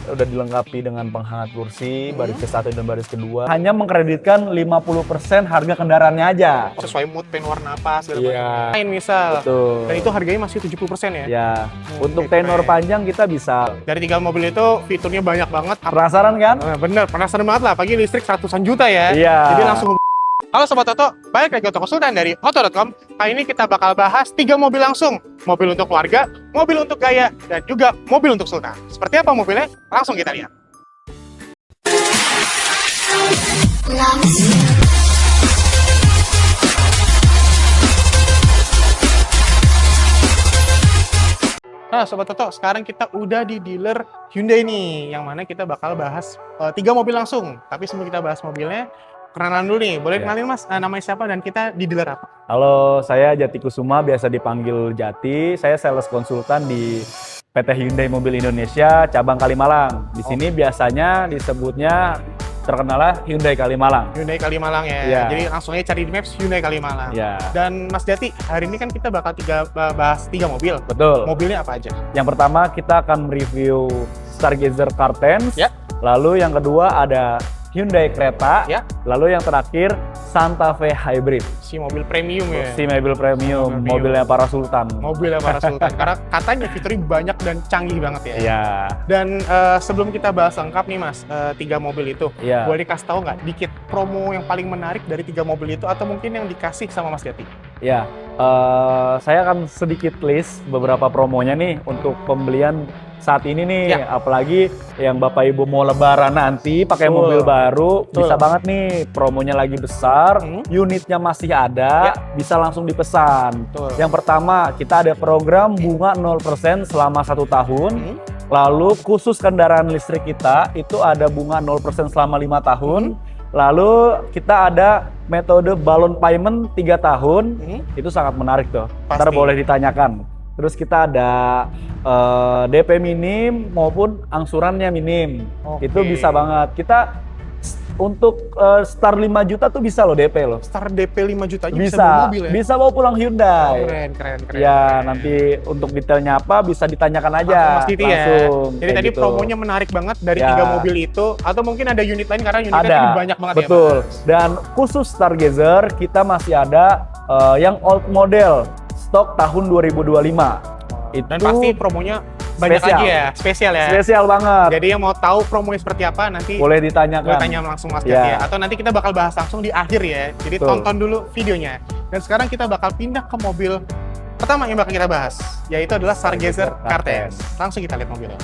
udah dilengkapi dengan penghangat kursi, baris ke-1 dan baris kedua. Hanya mengkreditkan 50% harga kendaraannya aja. Sesuai mood, pengen warna apa, segala Iya. macam. Lain misal. Betul. Dan itu harganya masih 70% ya? Ya, untuk oke, tenor keren. panjang kita bisa. Dari 3 mobil itu fiturnya banyak banget. Penasaran kan? Bener, penasaran banget lah. Apalagi listrik ratusan juta ya. Iya. Jadi langsung. Halo Sobat Oto, balik lagi untuk konsultan dari Oto.com. Kali ini kita bakal bahas 3 mobil langsung. Mobil untuk keluarga, mobil untuk gaya, dan juga mobil untuk sultan. Seperti apa mobilnya? Langsung kita lihat. Nah Sobat Toto, sekarang kita udah di dealer Hyundai nih, yang mana kita bakal bahas 3 mobil langsung. Tapi sebelum kita bahas mobilnya, kenalan dulu nih. Boleh Ya. kenalin Mas, namanya siapa dan kita di dealer apa? Halo, saya Jati Kusuma, biasa dipanggil Jati. Saya sales konsultan di PT Hyundai Mobil Indonesia, cabang Kalimalang. Di sini biasanya disebutnya terkenalnya Hyundai Kalimalang. Hyundai Kalimalang ya. Iya. Jadi langsung aja cari di Maps Hyundai Kalimalang. Ya, Dan Mas Jati, hari ini kan kita bakal bahas 3 mobil. betul. Mobilnya apa aja? Yang pertama kita akan mereview Stargazer Cartens. Ya. Lalu yang kedua ada Hyundai Creta. Ya. Lalu yang terakhir Santa Fe Hybrid. Si mobil premium ya. Si mobil premium, Mobil premium. mobilnya para sultan. Mobilnya para sultan. Karena katanya fiturnya banyak dan canggih banget ya. Iya. Dan sebelum kita bahas lengkap nih Mas, 3 mobil itu, Iya. boleh dikasih tahu nggak dikit promo yang paling menarik dari 3 mobil itu atau mungkin yang dikasih sama Mas Jati? Ya, saya akan sedikit list beberapa promonya nih untuk pembelian saat ini nih. Ya. Apalagi yang Bapak Ibu mau lebaran nanti pakai Betul. mobil baru, Betul. bisa banget nih, promonya lagi besar, unitnya masih ada, Ya. bisa langsung dipesan. Betul. Yang pertama, kita ada program bunga 0% selama 1 tahun. Lalu khusus kendaraan listrik kita itu ada bunga 0% selama 5 tahun. Lalu kita ada metode balon payment 3 tahun. Itu sangat menarik tuh. Ntar Pasti. boleh ditanyakan. Terus kita ada DP minim maupun angsurannya minim. Oke. Itu bisa banget. Kita untuk start 5 juta tuh bisa loh DP loh. Start DP 5 juta aja bisa Bisa, bawa mobil ya? bisa bawa pulang Hyundai. Keren. Ya, keren. nanti untuk detailnya apa bisa ditanyakan aja. Sama Mas Titi ya. langsung. Jadi kayak tadi gitu. promonya menarik banget dari Ya. 3 mobil itu, atau mungkin ada unit lain karena unitnya ada, tadi banyak banget betul. ya Mas? Dan khusus Stargazer kita masih ada yang old model stok tahun 2025. Itu Dan pasti promonya banyak spesial. lagi ya, spesial ya. spesial banget. Jadi yang mau tahu promonya seperti apa nanti Boleh ditanyakan. boleh tanya langsung Mas Ya. Jati ya. Atau nanti kita bakal bahas langsung di akhir ya. Jadi Betul. tonton dulu videonya. Dan sekarang kita bakal pindah ke mobil pertama yang bakal kita bahas, yaitu adalah Stargazer Cartens. Langsung kita lihat mobilnya.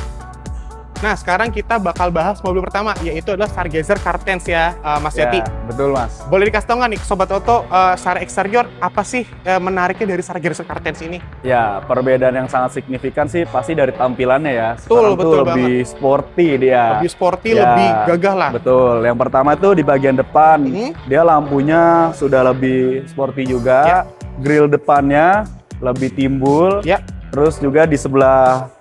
Nah, sekarang kita bakal bahas mobil pertama, yaitu adalah Stargazer Cartens ya, Mas Ya, Jati. betul Mas. Boleh dikasih tau nggak nih, Sobat Oto, secara eksterior, apa sih menariknya dari Stargazer Cartens ini? Ya, perbedaan yang sangat signifikan sih pasti dari tampilannya ya. Betul, Sekarang tuh betul lebih sporty dia. Lebih sporty, Ya, lebih gagah lah. Betul. Yang pertama tuh di bagian depan, Mhm. dia lampunya sudah lebih sporty juga. Ya. Grill depannya lebih timbul. Ya. Terus juga di sebelah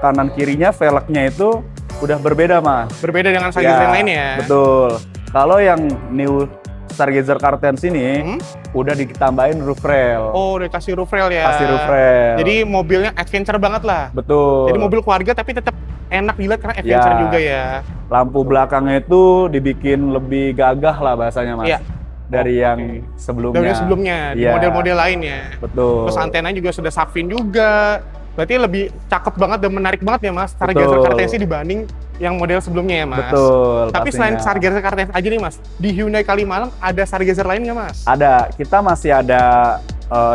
kanan kirinya velgnya itu udah berbeda Mas. Berbeda dengan Stargazer yang lainnya ya. Betul. Kalau yang new Stargazer Cartens ini udah ditambahin roof rail. Oh, udah kasih roof rail ya. Kasih roof rail. Jadi mobilnya adventure banget lah. Betul. Jadi mobil keluarga tapi tetap enak dilihat karena adventure Ya. juga ya. Lampu belakangnya itu dibikin lebih gagah lah bahasanya Mas. Iya. Dari Oke. yang sebelumnya. Dari sebelumnya, di Iya. model-model lainnya. Betul. Terus antenanya juga sudah subfin juga. Berarti lebih cakep banget dan menarik banget ya Mas, Stargazer Betul. Cartens ini dibanding yang model sebelumnya ya Mas. Betul. Tapi pastinya. selain Stargazer Cartens aja nih Mas, di Hyundai Kalimalang ada Stargazer lain nggak Mas? Ada, kita masih ada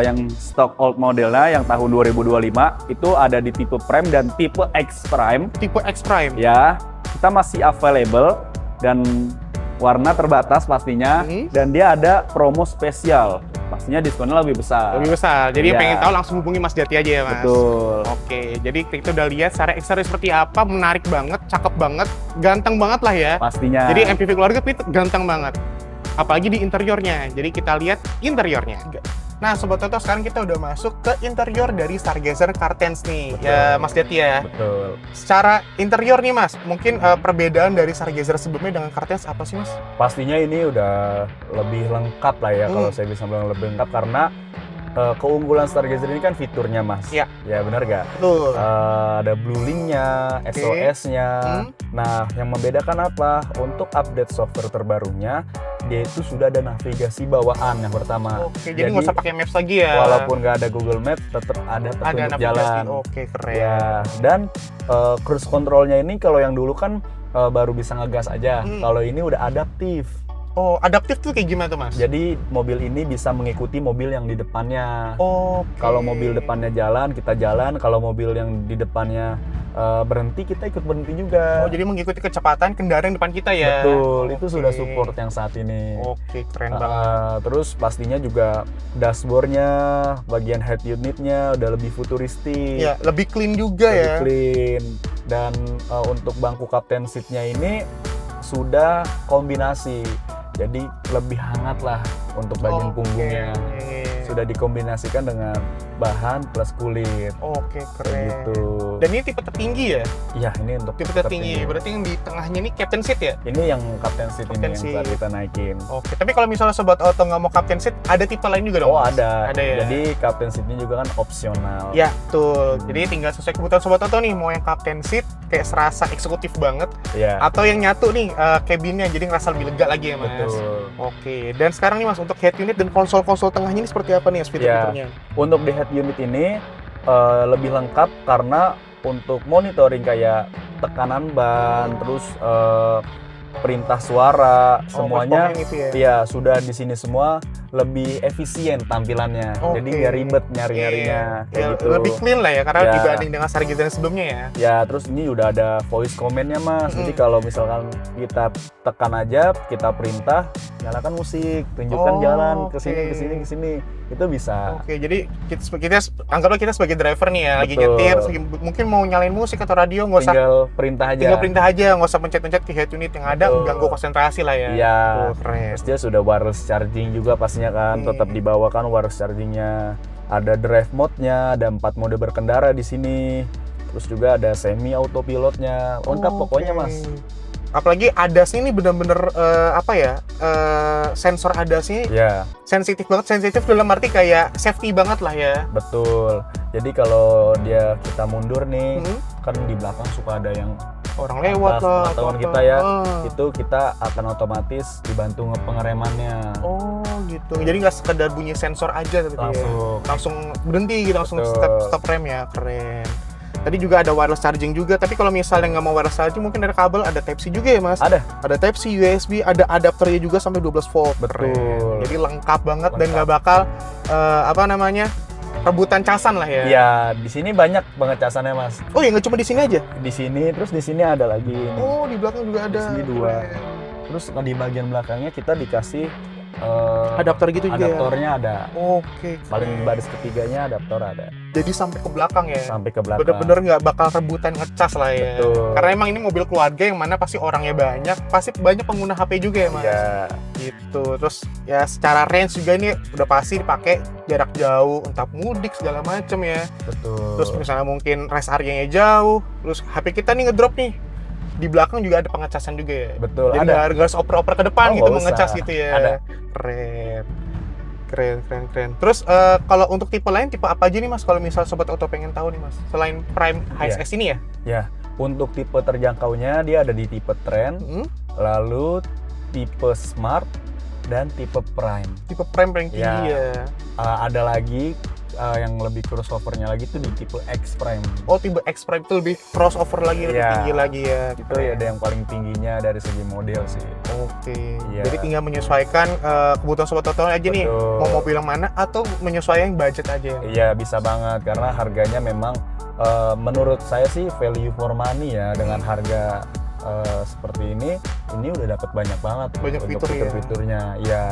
yang stok old modelnya yang tahun 2025 itu ada di tipe Prime dan tipe X Prime. Tipe X Prime. Ya, kita masih available dan warna terbatas pastinya dan dia ada promo spesial. Pastinya diskonnya lebih besar. Lebih besar. Jadi Iya. pengen tahu langsung hubungi Mas Jati aja ya Mas. Betul. Oke, jadi kita udah lihat secara eksterior seperti apa, menarik banget, cakep banget, ganteng banget lah ya. Pastinya. Jadi MPV keluarga itu ganteng banget. Apalagi di interiornya. Jadi kita lihat interiornya. Nah, Sobat Toto, sekarang kita udah masuk ke interior dari Stargazer Cartens nih, Betul. ya Mas Jati ya. Betul. Secara interior nih Mas, mungkin perbedaan dari Stargazer sebelumnya dengan Cartens apa sih Mas? Pastinya ini udah lebih lengkap lah ya kalau saya bisa bilang lebih lengkap karena keunggulan Stargazer ini kan fiturnya Mas. Iya. Ya benar gak? Betul. Ada Bluelink-nya, Oke. SOS-nya. Hmm. Nah, yang membedakan apa? Untuk update software terbarunya, dia itu sudah ada navigasi bawaan yang pertama. Oke, jadi nggak usah pakai Maps lagi ya. Walaupun nggak ada Google Maps, tetap ada ada petunjuk navigasi. jalan. Oke, keren. Ya, dan cruise controlnya ini kalau yang dulu kan baru bisa ngegas aja. Kalau ini udah adaptif. Oh, adaptif tuh kayak gimana tuh, Mas? Jadi mobil ini bisa mengikuti mobil yang di depannya. Oke. Kalau mobil depannya jalan, kita jalan. Kalau mobil yang di depannya berhenti, kita ikut berhenti juga. Oh, jadi mengikuti kecepatan kendaraan depan kita ya? Betul, itu Oke. sudah support yang saat ini. Oke, keren banget. Terus pastinya juga dashboardnya, bagian head unitnya udah lebih futuristik. Ya, lebih clean juga lebih ya. clean. Dan untuk bangku captain seat-nya ini sudah kombinasi. Jadi lebih hangat lah untuk bagian Oke. punggungnya. Sudah dikombinasikan dengan bahan plus kulit. Oke, Kayak keren. gitu. Dan ini tipe tertinggi ya? Iya, ini untuk Tipe tertinggi. Berarti yang di tengahnya ini captain seat ya? Ini yang captain seat Captain ini seat. yang saat kita naikin. Oke, tapi kalau misalnya Sobat Auto nggak mau captain seat, ada tipe lain juga dong? Oh, Mas? ada. Ada ya? Jadi captain seat-nya juga kan opsional. Ya, betul. Jadi tinggal sesuai kebutuhan Sobat Auto nih, mau yang captain seat kayak serasa eksekutif banget, Iya. atau yang nyatu nih cabinnya, jadi ngerasa lebih lega lagi ya, Mas? Betul. Oke, dan sekarang nih Mas, untuk head unit dan konsol-konsol tengahnya ini seperti apa nih Mas, fitur-fiturnya? Untuk di head unit ini lebih lengkap karena untuk monitoring kayak tekanan ban, terus perintah suara, semuanya performa yang itu ya? ya sudah di sini semua lebih efisien tampilannya. Oke. Jadi nggak ribet nyari-nyarinya kayak Ya, gitu. lebih clean lah ya, karena Ya. dibanding dengan Stargazer sebelumnya ya. Ya, terus ini udah ada voice command-nya Mas. Jadi kalau misalkan kita tekan aja, kita perintah, nyalakan musik, tunjukkan Oh, jalan ke sini oke. ke sini ke sini. Itu bisa. Oke, jadi kita anggaplah kita sebagai driver nih ya, lagi Betul. nyetir, mungkin mau nyalain musik atau radio, nggak usah Tinggal perintah aja. tinggal perintah aja, nggak usah pencet-pencet ke head unit yang ada, Betul. ganggu konsentrasi lah ya. Iya. Tuh, keren. Terus dia sudah wireless charging juga pastinya kan, tetap dibawakan wireless chargingnya. Ada drive mode-nya, ada 4 mode berkendara di sini. Terus juga ada semi autopilotnya. Lengkap pokoknya Mas. Apalagi ADAS ini bener-bener sensor ADAS-nya Ya, sensitif banget, sensitif dalam arti kayak safety banget lah ya. betul. Jadi kalau kita mundur nih, Hmm. kan di belakang suka ada yang Orang lewat atas lah. pengetahuan atau kita apa. ya, Ah. itu kita akan otomatis dibantu pengeremannya. Oh gitu. Jadi nggak sekedar bunyi sensor aja tapi ya. Langsung berhenti gitu, langsung Betul. stop rem ya, keren. Tadi juga ada wireless charging juga, tapi kalau misalnya nggak mau wireless charging mungkin ada kabel, ada Type-C juga ya Mas? Ada Type-C, USB, ada adapternya juga sampai 12 volt. Betul. Keren. Jadi lengkap banget dan Lengkap. nggak bakal rebutan casan lah ya. Ya, di sini banyak banget casannya Mas. Oh ya, nggak cuma di sini aja? Di sini, terus di sini ada lagi ini. Oh, di belakang juga ada. Di sini 2. Keren. Terus di bagian belakangnya kita dikasih Adapter gitu juga ya? adaptornya ada. Oke. Paling keren. baris ketiganya adaptor ada. Jadi sampai ke belakang ya? Sampai ke belakang. Bener-bener nggak bakal rebutan ngecas lah ya. Betul. Karena emang ini mobil keluarga yang mana pasti orangnya banyak, pasti banyak pengguna HP juga ya Mas. Ya, Gitu. Terus ya secara range juga ini udah pasti dipakai jarak jauh, entah mudik segala macem ya. betul. Terus misalnya mungkin rest area-nya jauh, terus HP kita nih ngedrop nih. Di belakang juga ada pengecasan juga ya. Betul, Jadi ada. nggak harus oper-oper ke depan Oh, gitu nggak mengecas usah. gitu ya. Ada. Keren. Terus kalau untuk tipe lain, tipe apa aja nih Mas? Kalau misal Sobat Auto pengen tahu nih Mas, selain Prime HSS ini ya? Ya, untuk tipe terjangkaunya dia ada di tipe Trend, Hmm? lalu tipe Smart dan tipe Prime. Tipe Prime paling tinggi Ya. ya. Ada lagi yang lebih crossovernya lagi itu di tipe X Prime. Oh, tipe X Prime itu lebih crossover lagi, lebih Iya. tinggi lagi ya. Itu ya ada yang paling tingginya dari segi model sih. Oke. Iya. Jadi tinggal menyesuaikan kebutuhan Sobat Auto aja nih. Betul. Mau mobil yang mana atau menyesuaikan budget aja. Iya, bisa banget karena harganya memang menurut saya sih value for money ya, dengan harga seperti ini udah dapat banyak banget Banyak untuk fitur ya. fitur-fiturnya. Iya.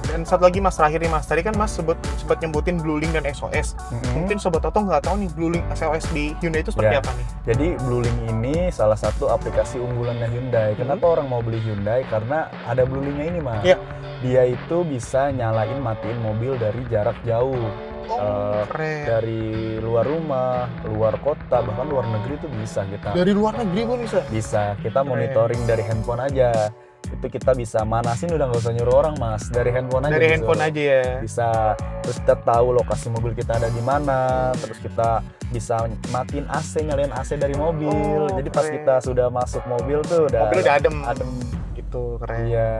Dan satu lagi Mas, terakhir nih Mas. Tadi kan Mas sempat nyebutin Bluelink dan SOS. Mm-mm. Mungkin Sobat Auto nggak tahu nih Bluelink SOS di Hyundai itu seperti Ya. apa nih? Jadi Bluelink ini salah satu aplikasi unggulannya Hyundai. Kenapa orang mau beli Hyundai? Karena ada Bluelinknya ini Mas. Iya. Dia itu bisa nyalain matiin mobil dari jarak jauh. Keren. Dari luar rumah, luar kota, bahkan luar negeri itu bisa kita. Dari luar negeri pun bisa. Bisa, kita Keren. monitoring dari handphone aja. itu kita bisa manasin, udah nggak usah nyuruh orang Mas, dari handphone aja. Dari handphone aja ya. Bisa, terus kita tahu lokasi mobil kita ada di mana, terus kita bisa matiin AC, nyalain AC dari mobil. Jadi pas keren. kita sudah masuk mobil tuh Mobil udah adem. adem. Gitu, keren. Iya.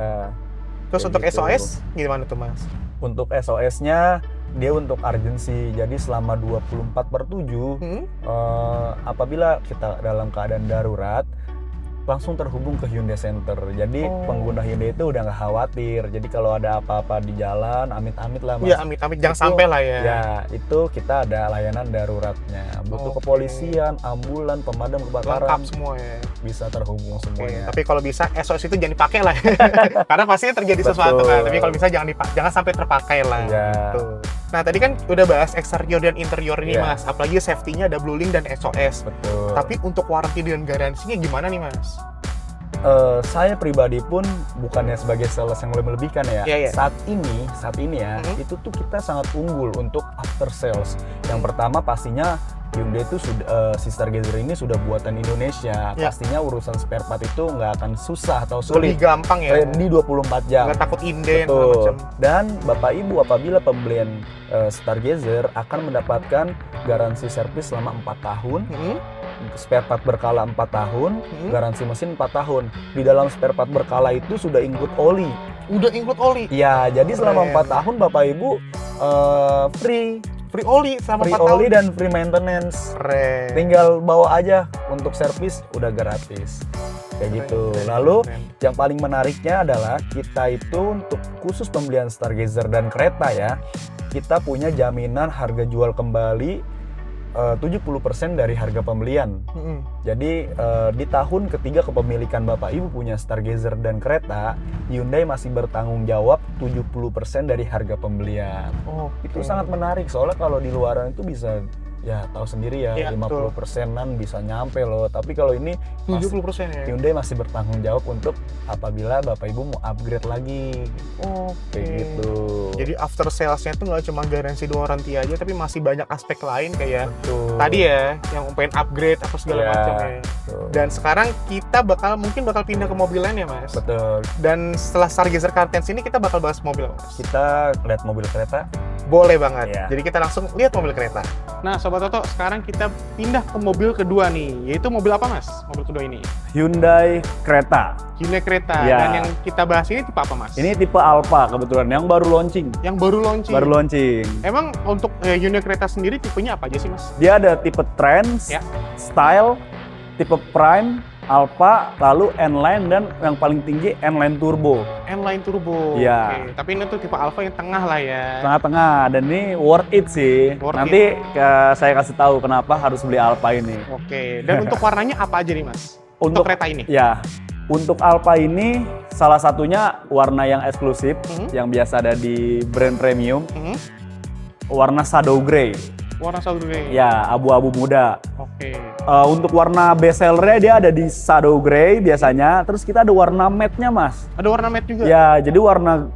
Terus kayak untuk gitu. SOS gimana tuh Mas? Untuk SOS-nya dia untuk urgency, jadi selama 24/7 apabila kita dalam keadaan darurat langsung terhubung ke Hyundai Center. Jadi pengguna Hyundai itu udah nggak khawatir. Jadi kalau ada apa-apa di jalan, amit-amit lah Mas. Iya, amit-amit jangan Itu- sampai lah ya. Ya, itu kita ada layanan daruratnya. Butuh Oke. kepolisian, ambulan, pemadam kebakaran, Lengkap semua ya. bisa terhubung Oke, semuanya. tapi kalau bisa SOS itu jangan dipakai lah. Karena pastinya terjadi sesuatu Betul. kan. Tapi kalau bisa jangan sampai terpakai lah. Iya. Gitu. Nah, tadi kan udah bahas eksterior dan interior ini Iya. Mas. Apalagi safety-nya ada Blue Link dan SOS. Betul. Tapi untuk warranty dan garansinya gimana nih Mas? Saya pribadi pun bukannya sebagai sales yang melebih-lebihkan ya. Iya, iya. Saat ini ya, itu tuh kita sangat unggul untuk after sales. Yang pertama pastinya Hyundai itu sudah si Stargazer ini sudah buatan Indonesia. Iya. Pastinya urusan spare part itu nggak akan susah atau Lebih sulit. gampang ya. Di 24 jam. Nggak takut inden segala Betul. macam. Dan Bapak Ibu apabila pembelian Stargazer akan mendapatkan garansi servis selama 4 tahun, spare part berkala 4 tahun, garansi mesin 4 tahun. Di dalam spare part berkala itu sudah include oli. Udah include oli. Ya, jadi selama Keren. 4 tahun Bapak Ibu free Free oli selama 4 oli tahun. dan free maintenance. Keren. Tinggal bawa aja untuk servis udah gratis. Kayak Keren, gitu. keren, Lalu keren. yang paling menariknya adalah kita itu untuk khusus pembelian Stargazer dan kereta ya, kita punya jaminan harga jual kembali 70% dari harga pembelian. Jadi di tahun ketiga kepemilikan Bapak Ibu punya Stargazer dan kereta, Hyundai masih bertanggung jawab 70% dari harga pembelian. Itu sangat menarik soalnya kalau di luaran itu bisa ya tahu sendiri ya, Iya, 50%-an bisa nyampe loh. Tapi kalau ini 70% ya. Hyundai masih bertanggung jawab untuk apabila Bapak Ibu mau upgrade lagi. Kayak gitu. Jadi after sales-nya tuh nggak cuma garansi dan warranty aja, tapi masih banyak aspek lain kayak Betul. tadi ya, yang pengen upgrade apa segala Iya, macam ya. betul. Dan sekarang kita mungkin bakal pindah ke mobil lain ya Mas. Betul. Dan setelah Stargazer Car10 ini kita bakal bahas mobil Mas. Kita lihat mobil kereta. Boleh banget. Iya. Jadi kita langsung lihat mobil kereta. Nah Sobat Toto, sekarang kita pindah ke mobil kedua nih. Yaitu mobil apa Mas? Mobil kedua ini? Hyundai Creta. Hyundai Creta. Iya. Dan yang kita bahas ini tipe apa Mas? Ini tipe Alpha kebetulan yang baru launching. yang baru launching. Baru launching. Emang untuk Hyundai Creta sendiri tipenya apa aja sih Mas? Dia ada tipe Trans, Ya. Style, tipe Prime, Alpha, lalu N-Line dan yang paling tinggi N-Line Turbo. N-Line Turbo. Iya. Oke. Tapi ini tuh tipe Alpha yang tengah lah ya. Tengah-tengah dan ini worth it sih. Worth Nanti saya kasih tahu kenapa harus beli Alpha ini. Oke. Dan untuk warnanya apa aja nih Mas? Untuk kereta ini? Ya, untuk Alpha ini salah satunya warna yang eksklusif yang biasa ada di brand premium, warna shadow grey. Warna shadow grey. Ya, abu-abu muda. Oke. Untuk warna best sellernya dia ada di shadow grey biasanya. Terus kita ada warna matte-nya Mas. Ada warna matte juga? Ya, jadi warna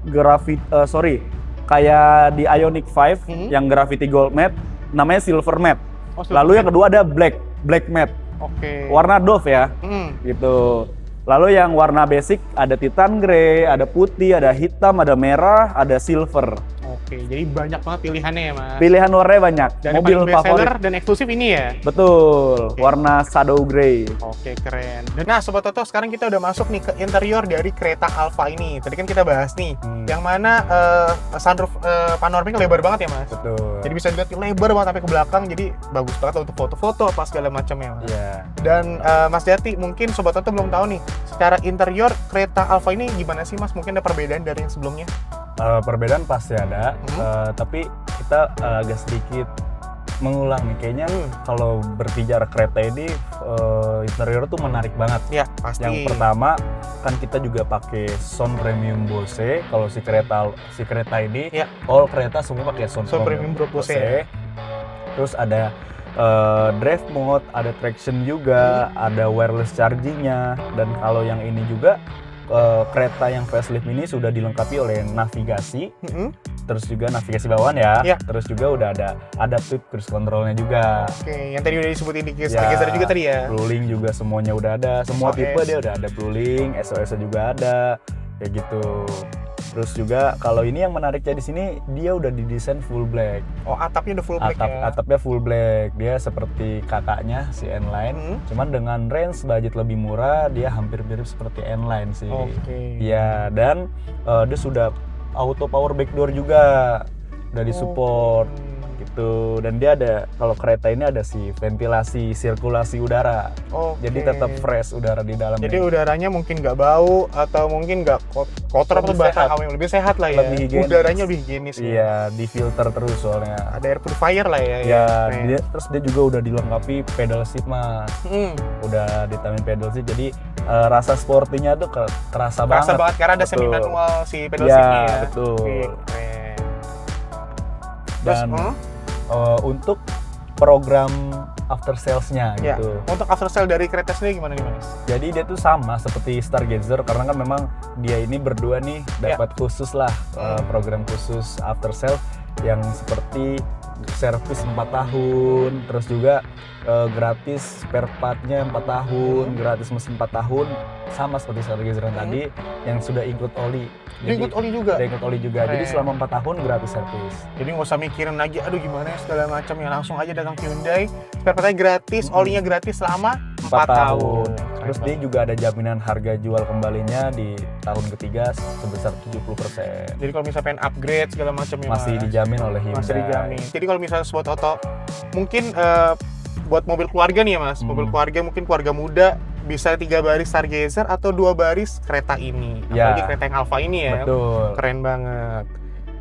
kayak di Ioniq 5 yang Gravity Gold matte, namanya silver matte. Oh, silver Lalu yang matte. kedua ada black matte. Oke. Warna Dove ya, Hmm. gitu. Lalu yang warna basic ada Titan Grey, ada putih, ada hitam, ada merah, ada silver. Oke, jadi banyak banget pilihannya ya Mas. Pilihan warnanya banyak. Dan yang Mobil paling best seller favorit. dan eksklusif ini ya? Betul, warna shadow grey. Oke, keren. Nah, Sobat Toto, sekarang kita udah masuk nih ke interior dari kereta Alpha ini. Tadi kan kita bahas nih, yang mana sunroof panoramiknya lebar banget ya, Mas? Betul. Jadi bisa dilihat lebar banget sampai ke belakang, jadi bagus banget untuk foto-foto apa segala macamnya. Mas. Iya. Dan Mas Jati, mungkin Sobat Toto belum tahu nih, secara interior kereta Alpha ini gimana sih Mas? Mungkin ada perbedaan dari yang sebelumnya? Perbedaan pasti ada, tapi kita agak sedikit mengulang nih. Kayaknya kalau berbicara kereta ini interior tuh menarik banget. Ya, pasti. Yang pertama kan kita juga pakai sound premium Bose. Kalau si kereta ini, Ya. all kereta semua pakai sound Premium Bose. Terus ada drive mode, ada traction juga, ada wireless chargingnya. Dan kalau yang ini juga kereta yang facelift ini sudah dilengkapi oleh navigasi terus juga navigasi bawaan ya. Iya. Terus juga udah ada adaptive cruise controlnya juga. Oke, yang tadi udah disebutin di Ya, Stargazer juga tadi ya. Blue Link juga semuanya udah ada. Semua SOS. tipe dia udah ada Blue Link, SOS juga ada. Kayak gitu. Terus juga kalau ini yang menariknya di sini dia udah didesain full black. Oh, atapnya udah full black ya. Atapnya full black. Dia seperti kakaknya si N-Line. Cuman dengan range budget lebih murah, dia hampir mirip seperti N-Line sih. Oke. Iya, dan dia sudah auto power back door juga. Udah disupport gitu. Dan dia ada, kalau kereta ini ada si ventilasi sirkulasi udara. Oke. Jadi tetap fresh udara di dalam. Jadi udaranya mungkin nggak bau atau mungkin nggak kotor atau Lebih bahkan sehat. lebih sehat lah ya. Lebih higienis. Udaranya lebih higienis ya. Iya, difilter terus soalnya. Ada air purifier lah ya. Ya, Keren. terus dia juga udah dilengkapi pedal seat mas. Udah ditambahin pedal seat, jadi rasa sportinya tuh kerasa Kerasa banget. banget karena ada Betul. semi manual si pedal Ya, seatnya ya. betul. Oke, keren. Terus, Dan untuk program after sales-nya ya, gitu. untuk after sale dari kereta sendiri gimana nih Mas? Jadi dia tuh sama seperti Stargazer karena kan memang dia ini berdua nih dapat khusus lah program khusus after sale yang seperti servis 4 tahun, terus juga gratis spare part-nya 4 tahun, gratis mesin 4 tahun, sama seperti Stargazer yang tadi yang sudah include oli. Ini ikut oli juga? Udah include oli juga, jadi Keren. selama 4 tahun gratis servis. Jadi nggak usah mikirin lagi, aduh gimana ya segala macam ya, langsung aja datang ke Hyundai, spare part-nya gratis, olinya gratis selama 4 tahun. Terus dia juga ada jaminan harga jual kembalinya di tahun ketiga sebesar 70%. Jadi kalau misalnya pengen upgrade segala macam ya Masih Mas? dijamin oleh Hyundai. Masih dijamin. Jadi kalau misalnya buat Oto, mungkin buat mobil keluarga nih ya Mas, mobil keluarga mungkin keluarga muda bisa 3 baris Stargazer atau 2 baris kereta ini. Ya. Apalagi kereta yang Alfa ini ya. Betul. Keren banget.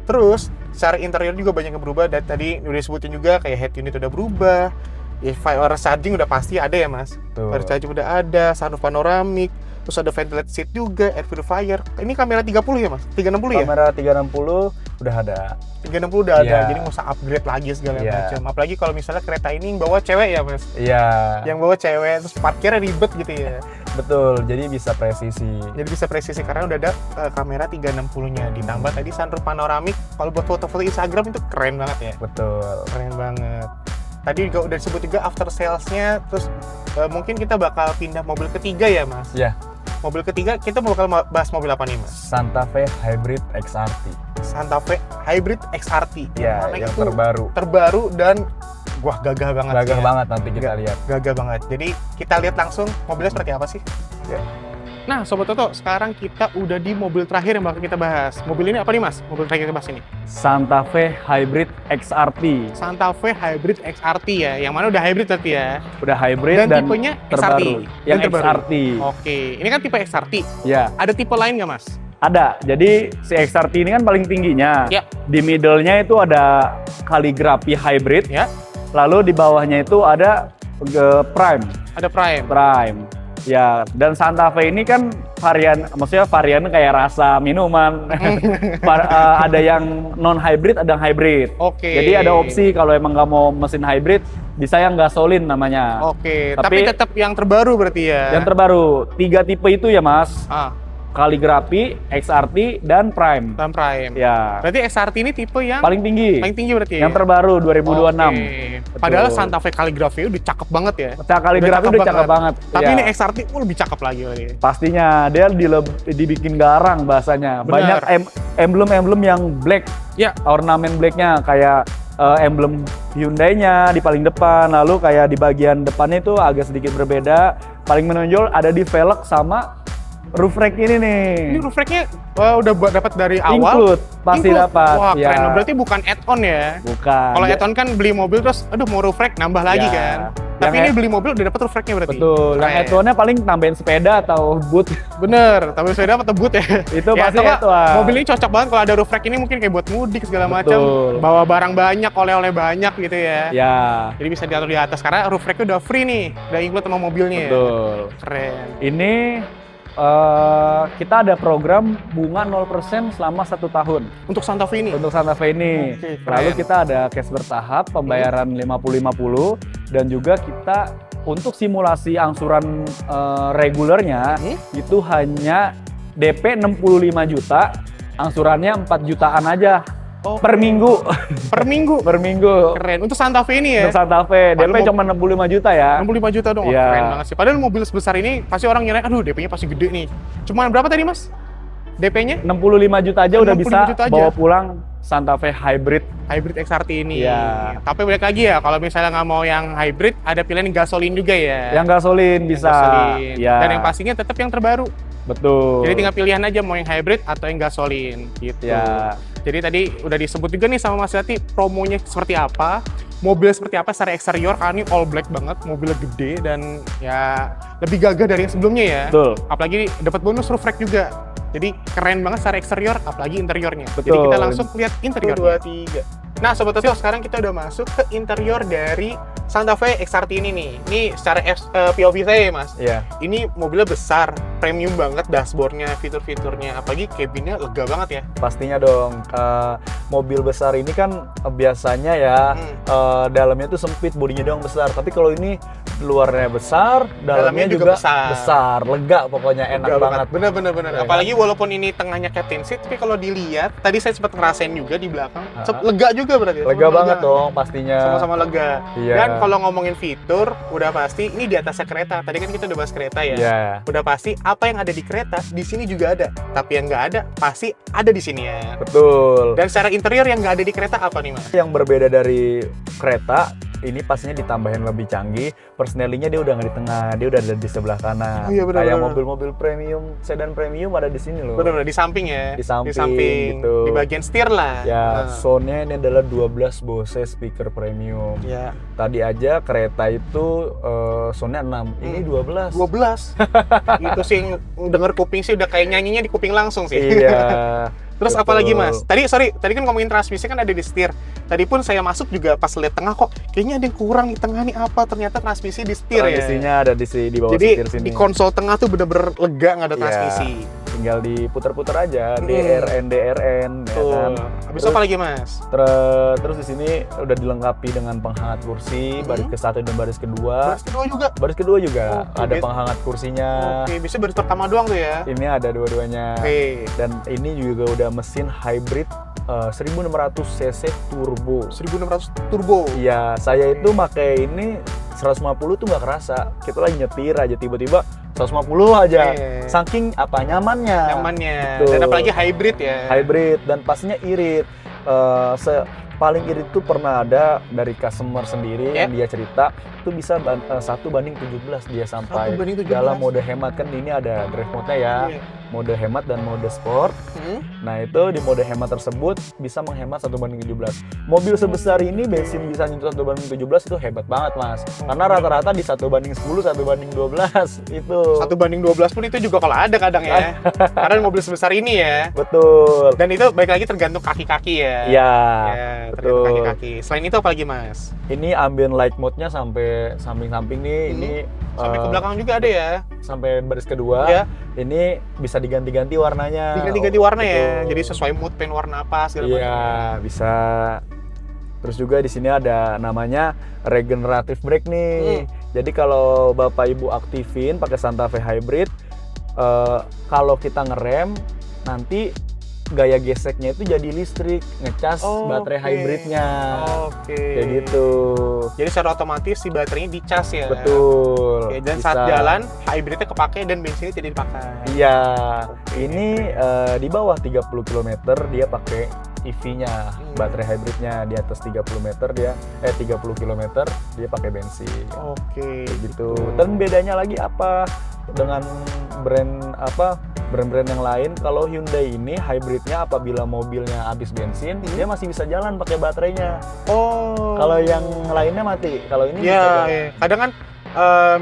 Terus secara interior juga banyak yang berubah, dan tadi udah disebutin juga kayak head unit udah berubah. Ya, fire charging udah pasti ada ya Mas. Betul. Fire charging udah ada, sunroof panoramik, terus ada ventilated seat juga, air purifier. Ini kamera 30 ya Mas? 360 ya? Kamera 360 udah ada. 360 udah ada, Iya. jadi nggak usah upgrade lagi segala Iya. macam. Apalagi kalau misalnya kereta ini yang bawa cewek ya Mas? Iya. Yang bawa cewek, terus parkirnya ribet gitu ya. Betul. Jadi bisa presisi. Jadi bisa presisi karena udah ada kamera 360-nya. Ditambah tadi sunroof panoramik, kalau buat foto-foto Instagram itu keren banget ya. Betul. Keren banget. Tadi juga udah disebut juga after sales-nya, terus mungkin kita bakal pindah mobil ketiga ya Mas? Ya, Mobil ketiga, kita bakal bahas mobil apa nih Mas? Santa Fe Hybrid XRT. Santa Fe Hybrid XRT. Ya, Mana yang itu terbaru. Dan wah gagah banget Gagah sih ya. banget nanti kita lihat. Gagah banget. Jadi kita lihat langsung mobilnya seperti apa sih. Ya. Nah Sobat Toto, sekarang kita udah di mobil terakhir yang bakal kita bahas. Mobil ini apa nih Mas? Mobil terakhir kita bahas ini. Santa Fe Hybrid XRT. Santa Fe Hybrid XRT ya. Yang mana udah hybrid berarti ya. Udah hybrid Dan dan tipenya terbaru. XRT. Yang Dan terbaru. XRT. Oke, ini kan tipe XRT. Ya, Ada tipe lain nggak Mas? ada. Jadi si XRT ini kan paling tingginya. Ya. Di middle-nya itu ada kaligrafi hybrid. Ya. Lalu di bawahnya itu ada Prime. Ada Prime. Prime. Ya, dan Santa Fe ini kan maksudnya varian kayak rasa minuman. Ada yang non hybrid, ada yang hybrid. Oke. Jadi ada opsi kalau emang nggak mau mesin hybrid, bisa yang gasolin namanya. Oke, tapi Tapi- tetap yang terbaru berarti ya. Yang terbaru, 3 tipe itu ya Mas. Kaligrafi, XRT, dan Prime. Dan Prime. Ya, Berarti XRT ini tipe yang paling tinggi. paling tinggi berarti ya? Yang terbaru 2026. Oke. Betul. Padahal Santa Fe Calligraphy udah cakep banget ya. Kaligrafi udah cakep banget. Tapi Ya. ini XRT lebih cakep lagi berarti. Pastinya dia dibikin garang bahasanya. Benar. Banyak emblem-emblem yang black. Ya. Ornamen blacknya kayak emblem Hyundai-nya di paling depan, lalu kayak di bagian depannya itu agak sedikit berbeda. Paling menonjol ada di velg sama roof rack ini nih. Ini roof rack-nya udah dapat dari awal. Include, pasti Include. dapat. Wah, Ya. keren. Berarti bukan add-on ya. Bukan. Kalau Dia- add-on kan beli mobil terus aduh mau roof rack nambah lagi Ya. kan. Tapi Yang ini beli mobil udah dapat roof rack-nya berarti. Betul. Yang Keren. add-on-nya paling tambahin sepeda atau boot. Bener, tapi saya dapat tebut ya. Itu Ya, pasti atau nggak, add-on. mobil ini cocok banget kalau ada roof rack ini, mungkin kayak buat mudik segala macam. Betul. Bawa barang banyak, oleh-oleh banyak gitu ya. Ya, Jadi bisa diatur di atas karena roof rack-nya udah free nih, udah include sama mobilnya. Ya. betul. Keren. Ini kita ada program bunga 0% selama 1 tahun Untuk Santa Fe ini. untuk Santa Fe ini. Oke, keren. Lalu kita ada cash bertahap, pembayaran 50-50, dan juga kita untuk simulasi angsuran regulernya itu hanya DP 65 juta, angsurannya 4 jutaan aja. Oh, per minggu. per minggu. Per minggu. Keren. Untuk Santa Fe ini ya? Untuk Santa Fe, DP Padahal cuma 65 juta ya. 65 juta dong, Iya. keren banget sih. Padahal mobil sebesar ini pasti orang ngira, aduh DP-nya pasti gede nih. Cuman berapa tadi Mas? DP-nya? 65 juta aja udah 65 bisa juta aja. bawa pulang Santa Fe Hybrid. Hybrid XRT ini. Iya. Tapi balik lagi ya, kalau misalnya nggak mau yang hybrid, ada pilihan gasolin juga ya. Yang gasolin bisa. Gasolin. Ya. Dan yang pastinya tetap yang terbaru. Betul. Jadi tinggal pilihan aja mau yang hybrid atau yang gasolin gitu. Ya. Jadi tadi udah disebut juga nih sama Mas Yati promonya seperti apa, mobil seperti apa secara eksterior, karena ini all black banget, mobilnya gede dan ya lebih gagah dari yang sebelumnya ya. Betul. Apalagi dapat bonus roof rack juga. Jadi keren banget secara eksterior, apalagi interiornya. Jadi Betul. kita langsung lihat interiornya. 2, 3. Nah Sobat Tesla, sekarang kita udah masuk ke interior dari Santa Fe XRT ini nih. Ini secara POV saya ya Mas. Iya. Ini mobilnya besar, premium banget dashboardnya, fitur-fiturnya, apalagi cabinnya lega banget ya. Pastinya dong. Mobil besar ini kan biasanya ya dalamnya tuh sempit, bodinya doang besar. Tapi kalau ini luarnya besar, dalamnya juga besar. Lega pokoknya, enak Lega banget. Bener. Ya, Apalagi walaupun ini tengahnya captain seat, tapi kalau dilihat, tadi saya sempat ngerasain juga di belakang, lega juga berarti. Lega banget dong pastinya. Sama-sama lega. Iya. Dan kalau ngomongin fitur, udah pasti ini di atasnya kereta. Tadi kan kita udah bahas kereta ya. Iya. Udah pasti apa yang ada di kereta di sini juga ada. Tapi yang nggak ada pasti ada di sini ya. Betul. Dan secara interior yang nggak ada di kereta apa nih Mas? Yang berbeda dari kereta, ini pastinya ditambahin lebih canggih. Persnelingnya dia udah nggak di tengah, dia udah ada di sebelah kanan. Oh iya, bener, Kayak bener. mobil-mobil premium, sedan premium ada di sini loh. Benar-benar di samping ya. Di samping, gitu. Di bagian setir lah. Ya, Nah. soundnya ini adalah 12 Bose speaker premium. Ya. Tadi aja kereta itu soundnya 6, ini 12. 12. Itu sih yang denger kuping sih udah kayak nyanyinya di kuping langsung sih. Iya. Terus betul. apa lagi Mas? Tadi kan ngomongin transmisi kan ada di setir. Tadi pun saya masuk juga pas lihat tengah kok kayaknya ada yang kurang di tengah nih apa? Ternyata transmisi di setir ya. Transmisinya ada di bawah Jadi setir sini. di konsol tengah tuh bener-bener lega nggak ada Iya. transmisi. Tinggal diputar-putar aja, DRN, ya kan. Habis apa lagi Mas? Terus di sini udah dilengkapi dengan penghangat kursi, baris ke-1 dan baris kedua. Baris kedua juga. Baris kedua juga Oke, ada penghangat kursinya. Oke, bisa baris pertama doang tuh ya. Ini ada dua-duanya. Oke. Dan ini juga udah mesin hybrid 1600 cc turbo. 1600 turbo. Iya, saya itu pakai ini 150 tuh nggak kerasa. Kita lagi nyetir aja tiba-tiba 150 aja. Oke. Saking apa nyamannya. Nyamannya. Betul. Dan apalagi hybrid ya. Hybrid dan pastinya irit. Paling irit tuh pernah ada dari customer sendiri yang dia cerita itu bisa 1:17 dia sampai 1:17. dalam mode hemat. Kan ini ada drive mode-nya ya, Iya. mode hemat dan mode sport. Nah itu di mode hemat tersebut bisa menghemat 1:17. Mobil sebesar ini bensin bisa nyentuh 1:17 itu hebat banget Mas, karena rata-rata di 1:10, 1:12 itu. 1:12 pun itu juga kalau ada kadang ya. Karena mobil sebesar ini ya. Betul. Dan itu baik lagi tergantung kaki-kaki ya. Ya, Ya, tergantung betul. kaki-kaki. Selain itu apa lagi Mas? Ini ambient light mode-nya sampai samping-samping nih, ini Sampai ke belakang juga ada ya. sampai baris kedua. Ya. Ini bisa diganti-ganti warnanya. Diganti-ganti warna ya. Betul. Jadi sesuai mood pengen warna apa segala macam. Iya, bisa. Terus juga di sini ada namanya regenerative brake nih. Jadi kalau Bapak Ibu aktifin pakai Santa Fe Hybrid, kalau kita ngerem nanti gaya geseknya itu jadi listrik, ngecas baterai hybridnya. Oke. Kayak gitu. Jadi secara otomatis si baterainya dicas ya. Betul. Oke, dan Bisa. saat jalan hybridnya kepake dan bensinnya tidak dipakai. Iya. Ini di bawah 30 km dia pakai EV-nya, baterai hybridnya. Di atas 30 meter dia 30 km dia pakai bensin. Oke. Kayak gitu. Dan bedanya lagi apa dengan brand-brand yang lain? Kalau Hyundai ini hybridnya apabila mobilnya habis bensin, dia masih bisa jalan pakai baterainya. Oh. Kalau yang lainnya mati. Kalau ini bisa Ya, jalan. ya. Kadang kan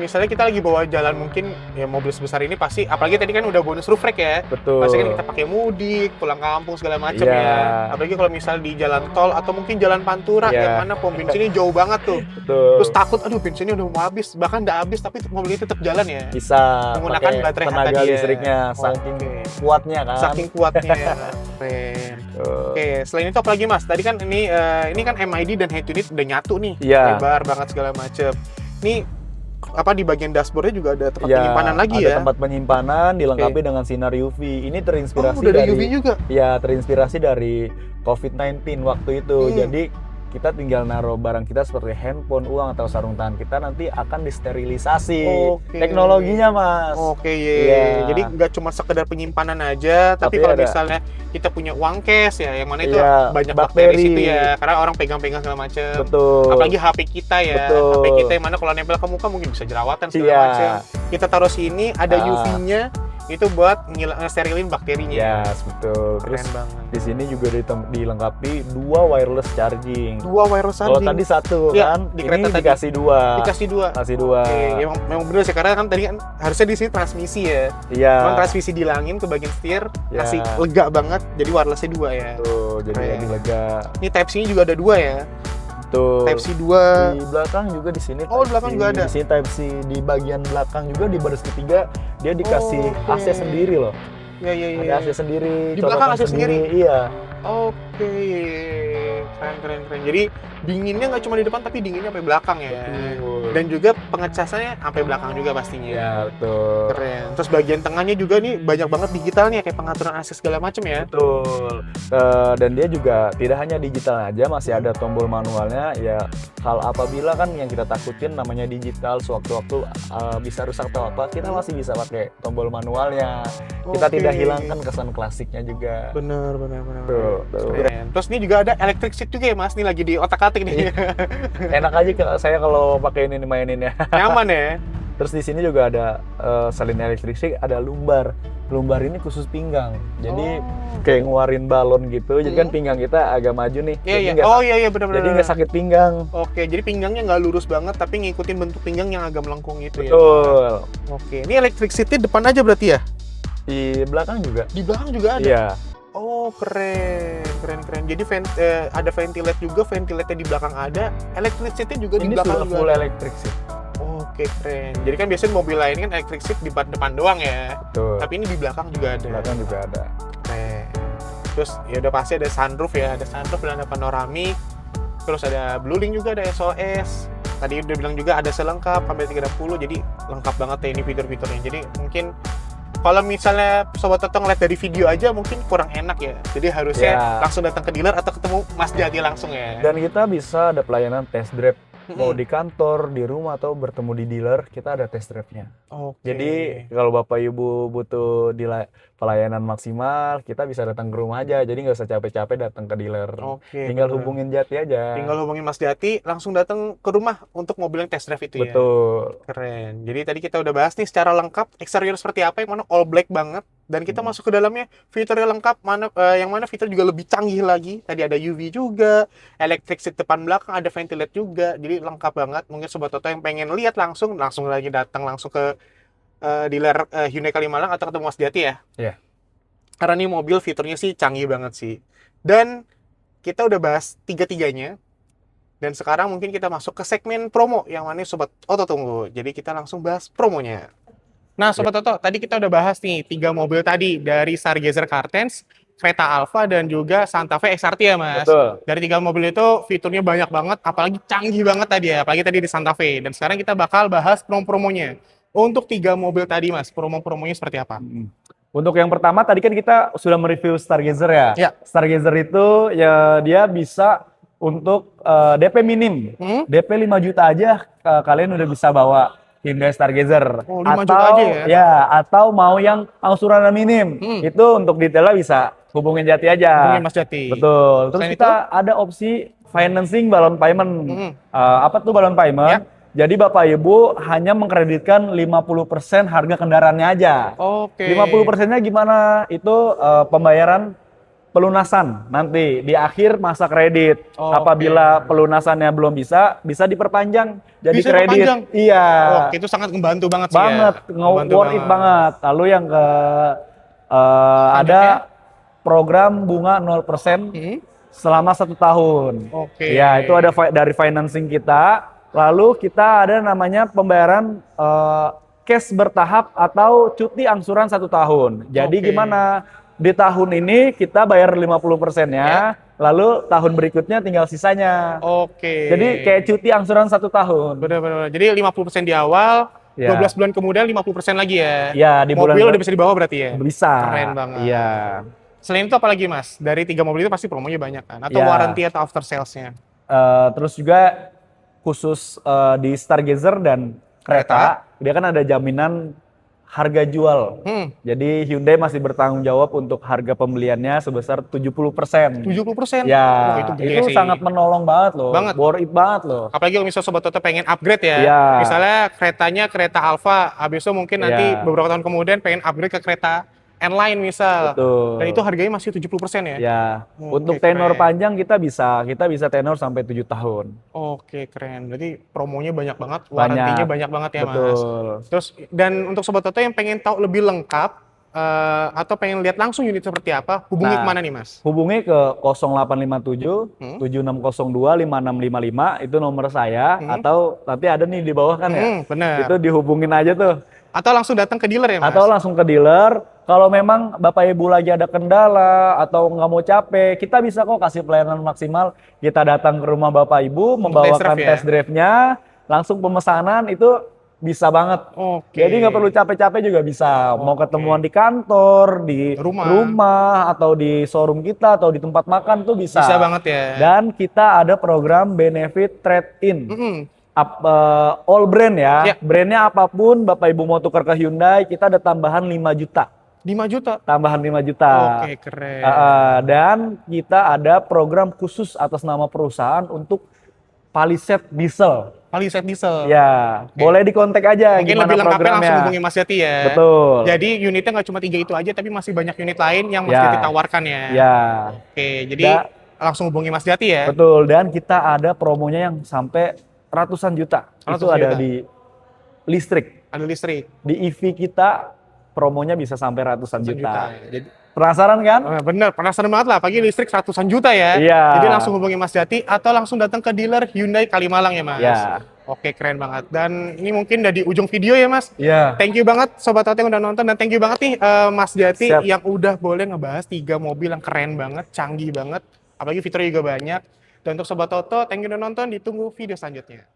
misalnya kita lagi bawa jalan mungkin ya mobil sebesar ini pasti, apalagi tadi kan udah bonus roof rack ya. Betul. Pasti kan kita pakai mudik, pulang kampung segala macam Iya. ya. Apalagi kalau misal di jalan tol atau mungkin jalan pantura Iya. yang mana pom bensinnya jauh banget tuh. Betul. Terus takut aduh bensinnya udah mau habis, bahkan udah habis tapi mobilnya tetap jalan ya. Bisa Menggunakan pakai baterai tenaga tadi ya. listriknya saking Oke. kuatnya kan. Saking kuatnya. Keren. Tuh. Oke, selain itu apa lagi Mas? Tadi kan ini kan MID dan head unit udah nyatu nih. Iya. Lebar banget segala macem. Ini di bagian dashboardnya juga ada tempat Ya, penyimpanan lagi ada ya. tempat penyimpanan dilengkapi dengan sinar UV. Ini terinspirasi Udah ada dari UV juga. ya terinspirasi dari COVID-19 waktu itu. Hmm. Jadi kita tinggal naruh barang kita seperti handphone, uang atau sarung tangan kita nanti akan disterilisasi. Oke. Teknologinya, Mas. Oke, Iya. Jadi nggak cuma sekedar penyimpanan aja, tapi kalau ada. misalnya kita punya uang cash ya, yang mana itu Iya, banyak bakteri. bakteri situ ya, karena orang pegang-pegang segala macam. Betul. Apalagi HP kita ya, Betul. HP kita yang mana kalau nempel ke muka mungkin bisa jerawatan segala Iya. macam. Kita taruh sini, ada Ah. UV-nya, itu buat nge-sterilin bakterinya. Yes, betul. Terus Keren banget. di sini juga dilengkapi 2 wireless charging. 2 wireless Kalau charging. tadi 1 Iya, kan, di ini kereta tadi. dikasih 2. Dikasih 2. Kasih 2. Oke, memang bener sih, karena kan tadi kan harusnya di sini transmisi ya. Iya. Cuman transmisi dilangin ke bagian setir, Ya. kasih lega banget, jadi wirelessnya 2 ya. Tuh, jadi Keren. lebih lega. Ini Type-C-nya juga ada 2 ya. Tuh. Type-C 2. Di belakang juga di sini. Oh, di belakang Type-C. juga ada. Di sini Type C di bagian belakang juga di baris ketiga dia dikasih Oke. AC sendiri loh. Ya, ya, ya. Ada AC sendiri, Di belakang colokan AC sendiri? Iya. Oke, keren. Jadi dinginnya nggak cuma di depan, tapi dinginnya sampai belakang ya. Betul. Dan juga pengecasannya sampai belakang juga pastinya. Ya, betul. Keren. Terus bagian tengahnya juga nih banyak banget digitalnya, kayak pengaturan akses segala macam ya. Betul. Dan dia juga tidak hanya digital aja, masih ada tombol manualnya. Ya, hal apabila kan yang kita takutin namanya digital, sewaktu-waktu bisa rusak atau apa, kita masih bisa pakai tombol manualnya. Kita Oke. tidak hilangkan kesan klasiknya juga. Bener. Tuh. Keren. Terus ini juga ada electric seat juga ya Mas, nih lagi di otak-atik nih. Enak aja saya kalau pakai ini mainin ya. Nyaman ya. Terus di sini juga ada selain electric seat, ada lumbar. Lumbar ini khusus pinggang. Jadi kayak ngeluarin balon gitu. Jadi kan pinggang kita agak maju nih. Iya. Jadi nggak Iya benar. jadi nggak sakit pinggang. Oke, jadi pinggangnya nggak lurus banget, tapi ngikutin bentuk pinggang yang agak melengkung itu ya. Betul. Oke, ini electric seat-nya depan aja berarti ya? Di belakang juga. Di belakang juga ada? Iya. Oh, keren. Jadi ada ventilat juga, ventilatnya di belakang ada, electric seat-nya juga di Ini belakang sudah juga full ada. electric sih. Oke, keren. Jadi kan biasanya mobil lain kan electric seat di depan doang ya. Betul. Tapi ini di belakang juga ada. Di belakang juga ada. Keren. Terus ya udah pasti ada sunroof ya, ada sunroof dan ada panoramik. Terus ada blueling juga, ada SOS. Tadi udah bilang juga ada selengkap sampai 360, jadi lengkap banget ya ini fitur-fiturnya. Jadi mungkin kalau misalnya Sobat Toto ngeliat dari video aja mungkin kurang enak ya. Jadi harusnya Ya. langsung datang ke dealer atau ketemu Mas Jati langsung ya. Dan kita bisa ada pelayanan test drive. Mau Mm-mm. di kantor, di rumah, atau bertemu di dealer, kita ada test drive-nya. Oke. Jadi kalau Bapak Ibu butuh pelayanan maksimal, kita bisa datang ke rumah aja. Jadi nggak usah capek-capek datang ke dealer. Oke, Tinggal bener. hubungin Jati aja. Tinggal hubungin Mas Jati, langsung datang ke rumah untuk mobil yang test drive itu ya. Betul. Keren. Jadi tadi kita udah bahas nih secara lengkap eksterior seperti apa, yang mana all black banget, dan kita masuk ke dalamnya fiturnya lengkap, yang mana fitur juga lebih canggih lagi. Tadi ada UV juga, electric seat depan belakang, ada ventilat juga. Jadi lengkap banget. Mungkin Sobat Toto yang pengen lihat langsung lagi datang langsung ke dealer Hyundai Kalimalang atau ketemu Mas Jati ya. Iya. Karena nih mobil fiturnya sih canggih banget sih. Dan kita udah bahas tiga-tiganya. Dan sekarang mungkin kita masuk ke segmen promo yang mana Sobat Toto tunggu. Jadi kita langsung bahas promonya. Nah Sobat Toto, tadi kita udah bahas nih 3 mobil tadi dari Stargazer Cartens, Creta Alfa, dan juga Santa Fe XRT ya Mas. Betul. Dari 3 mobil itu fiturnya banyak banget, apalagi canggih banget tadi ya, apalagi tadi di Santa Fe. Dan sekarang kita bakal bahas promo-promonya. Untuk 3 mobil tadi Mas, promo-promonya seperti apa? Untuk yang pertama tadi kan kita sudah mereview Stargazer ya. Ya. Stargazer itu ya dia bisa untuk DP minim. DP 5 juta aja kalian udah bisa bawa Hyundai Stargazer. Oh, 5 juta aja ya? Ya, atau mau yang angsuran minim. Itu untuk detailnya bisa hubungin Jati aja. Hubungin Mas Jati. Betul. Terus Selain kita ada opsi financing balloon payment. Apa tuh balloon payment? Ya. Jadi Bapak Ibu hanya mengkreditkan 50% harga kendaraannya aja. Oke. 50%-nya gimana? Itu pembayaran pelunasan nanti di akhir masa kredit. Oke. Apabila pelunasannya belum bisa diperpanjang jadi Bisa kredit. diperpanjang? Iya. Oke, itu sangat membantu banget sih Banget, ya. Membantu worth it banget. Lalu yang ke ada program bunga 0% selama 1 tahun. Oke. Ya, itu ada dari financing kita. Lalu kita ada namanya pembayaran cash bertahap atau cuti angsuran 1 tahun. Jadi Oke. gimana? di tahun ini kita bayar 50%-nya, lalu tahun berikutnya tinggal sisanya. Oke. Jadi kayak cuti angsuran 1 tahun. Benar-benar. Jadi 50% di awal, Ya. 12 bulan kemudian 50% lagi ya. Ya, di bulan mobil udah bisa dibawa berarti ya? bisa. Keren banget. Iya. Selain itu apa lagi Mas? Dari 3 mobil itu pasti promonya banyak kan? Atau Ya. warranty atau after sales-nya? Terus juga khusus di Stargazer dan kereta, dia kan ada jaminan harga jual. Jadi Hyundai masih bertanggung jawab untuk harga pembeliannya sebesar 70%. 70%? Ya, Wah, itu gede itu sih. sangat menolong banget loh. Banget. Worth it banget loh. Apalagi kalau misalnya Sobat Toto pengen upgrade ya. Iya. Misalnya keretanya kereta Alfa, habis itu mungkin nanti Iya. beberapa tahun kemudian pengen upgrade ke kereta N-Line misal. Betul. Dan itu harganya masih 70% ya? Ya, Oke, untuk tenor keren. panjang kita bisa tenor sampai 7 tahun. Oke, keren. Berarti promonya banyak banget, warantinya banyak banget ya Mas. Betul. Terus, dan untuk Sobat Toto yang pengen tahu lebih lengkap, atau pengen lihat langsung unit seperti apa, hubungi Nah, kemana nih Mas? Hubungi ke 0857 7602 5655, itu nomor saya, atau nanti ada nih di bawah kan ya. Bener. Itu dihubungin aja tuh. Atau langsung datang ke dealer ya Mas? Atau langsung ke dealer. Kalau memang Bapak Ibu lagi ada kendala atau nggak mau capek, kita bisa kok kasih pelayanan maksimal. Kita datang ke rumah Bapak Ibu, membawakan test drive-nya, langsung pemesanan itu bisa banget. Oke. Jadi nggak perlu capek-capek juga bisa. Mau ketemuan di kantor, di rumah, atau di showroom kita, atau di tempat makan tuh bisa. Bisa banget ya. Dan kita ada program benefit trade-in. All brand ya. Brandnya apapun, Bapak Ibu mau tukar ke Hyundai, kita ada tambahan 5 juta. 5 juta? Tambahan 5 juta. Oke, keren. Dan kita ada program khusus atas nama perusahaan untuk Palisade Diesel. Palisade Diesel? Ya, boleh dikontak aja. Mungkin gimana lebih lengkapnya programnya. langsung hubungi Mas Jati ya. Betul. Jadi unitnya nggak cuma 3 itu aja, tapi masih banyak unit lain yang Mas Jati tawarkan ya. Ya. Oke, jadi langsung hubungi Mas Jati ya. Betul, dan kita ada promonya yang sampai ratusan juta. Itu ada di listrik. Ada listrik. Di EV kita promonya bisa sampai ratusan juta. Jadi, penasaran kan? Bener, penasaran banget lah. Pagi listrik ratusan juta ya. Iya. Jadi langsung hubungi Mas Jati atau langsung datang ke dealer Hyundai Kalimalang ya Mas. Iya. Oke, keren banget. Dan ini mungkin udah di ujung video ya Mas. Iya. Thank you banget Sobat Toto yang udah nonton, dan thank you banget nih Mas Jati yang udah boleh ngebahas 3 mobil yang keren banget, canggih banget. Apalagi fiturnya juga banyak. Dan untuk Sobat Toto, thank you udah nonton, ditunggu video selanjutnya.